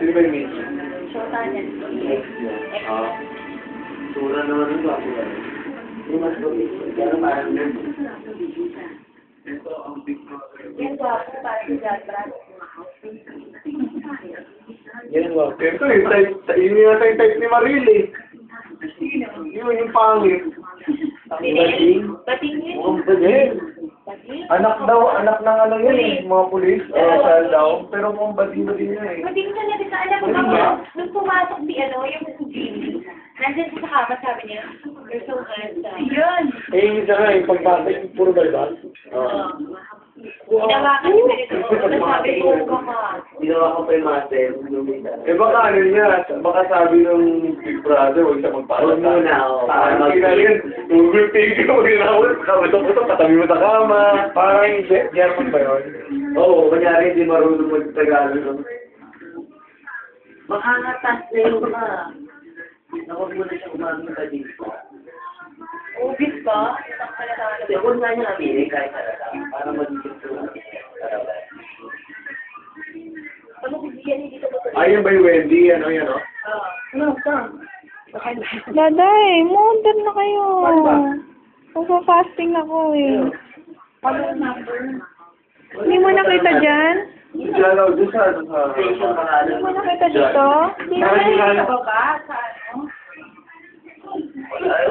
Sino ba yung Mitch? Shota niya. Tura naman yung bago yan. Yung mas gawin. Kaya parang nerd. Ito ang big brother. Yan gwapo, parang si Jack Brad. Yan, wow. Ito eh, yun yung type ni Maril eh. Yun yung pangit. Bating? Bating yun. Mukhang bating. Bating? Anak ng ano yun eh, mga pulis, child daw. Pero mukhang bating yun eh. Bating ka na rin sa alam mo ba? Nung pumasok si yung Jimmy, nandun siya sa kama, sabi niya, you're so handsome. Yun! Eh, yung isa nga, yung pagbasa, yung puro balbal. Ginawa ka ni Benito. Sabi ko, baka. Ginawa ko pa yung master. Eh baka ano niya, baka sabi ng Big Brother, huwag siya magpapalata. Huwag muna, o. Parang kinalit, Google Pig ko, ginawin, kamutok-mutok, katabi mo sa kama. Parang German ba yun? Oo, kanyari hindi marunong mag-Tagalog. Makangatas na yung ka. Nakuha mo na siya umaminta dito. Ubis ba? Kasi kung nga niya napili, kahit talaga, para magiging tulad. Ano kung diyan hindi ka ba? Ayun ba yung Wendy? Ano yan, no? Ano ka? Daday, monter na kayo. Magpa-fasting ako eh. Ano number? Hindi mo nakita dyan? Diyan ako, doon sa... Station pangalan. Hindi mo nakita dito? Hindi mo na ba ba? Sa ano? Wala na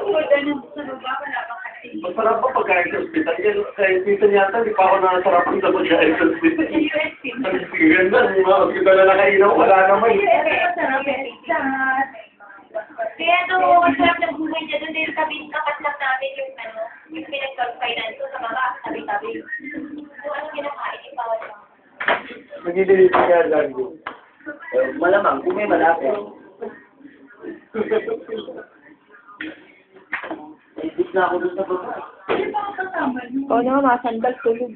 sa baba, wala bang kasi. Masarap pa pagkain sa hospital. Yan, kahit minsan yata, di pa ako nakasarapan sa pagkain sa hospital. Sa USP. Ang ganda, yung mga hospital na nakainom, wala naman. Masarap yung pizza. Kaya doon, masarap ng buhay niya. Doon din kapat lang namin yung ano, yung pinag-finance ko sa mga tabi-tabi. Kung ano kinakain, ipawal lang. Nag-deliver ka lang. Malamang, kung may malapit. Ibig na ako doon sa baba. Oo naman, masandal tulog.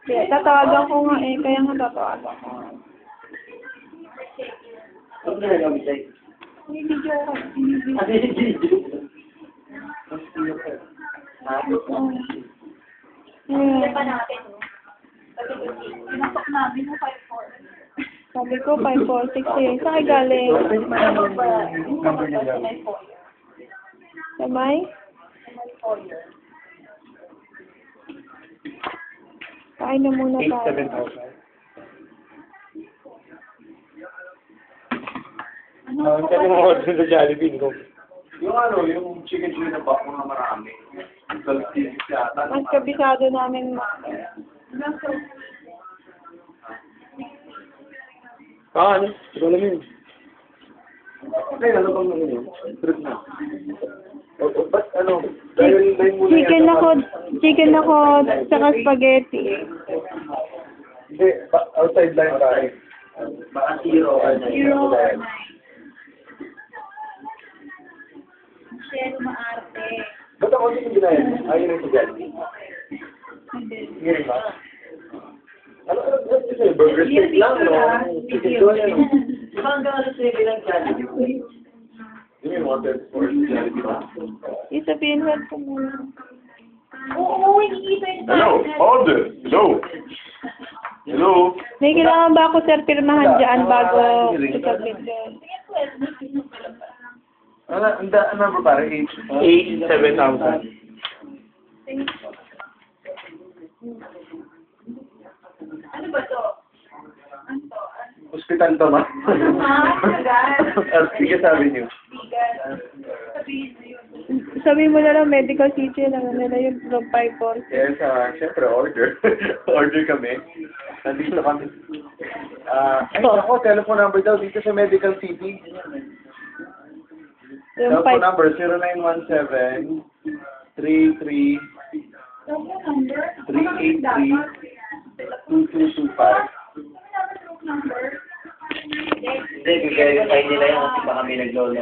Kaya tatawagan ko nga eh, kaya nga tatawagan ko. Ano na lang sa'yo? May video ko. Ano yung video? Hindi pa natin, no? Pinasok namin yung 5-4. Sabi ko, 546 eh. Saan kayo galing? Sabay? Kain na muna tayo. 8,000. Ang kanya mga order sa Jollibee, no? Yung ano, yung chicken chili na bako na marami. Mas kabisado namin ano? Ito lang yun. Okay, ano bang naman yun? Fruit na. Ba't ano? Dahil muna yan. Chicken ako, saka spaghetti. Hindi, outside line tayo. Baka 0 or 9. Share maarte. Ba't ako hindi ginaya? Ayun yung sa Jollibee. Hindi rin ba? Ano gusto yun? Burger steak lang, no? Chicken doon yan, no? Hanggang ano sa'yo bilang Jollibee? Yun yung wanted for Jollibee ba? Isabihin ko muna. Oo, hindi ito yung Hello, order. Hello. Hello. May kailangan ba ako, sir, pirmahan dyan bago isubmit yun? Ano ba pare? 7,000. Ano ba to? Ano to? Hospital to, ma? Sige, sabi niyo. Sabihin mo yun. Sabihin mo na lang, medical city lang nila yung from 546. Yes, syempre, order. Order kami. Nandito kami. Ay, ako, telephone number daw dito sa Medical City. Yung Telephone 5. number, 0917 33 383 2225. Hindi, bigay nila yan kasi baka may naglolo.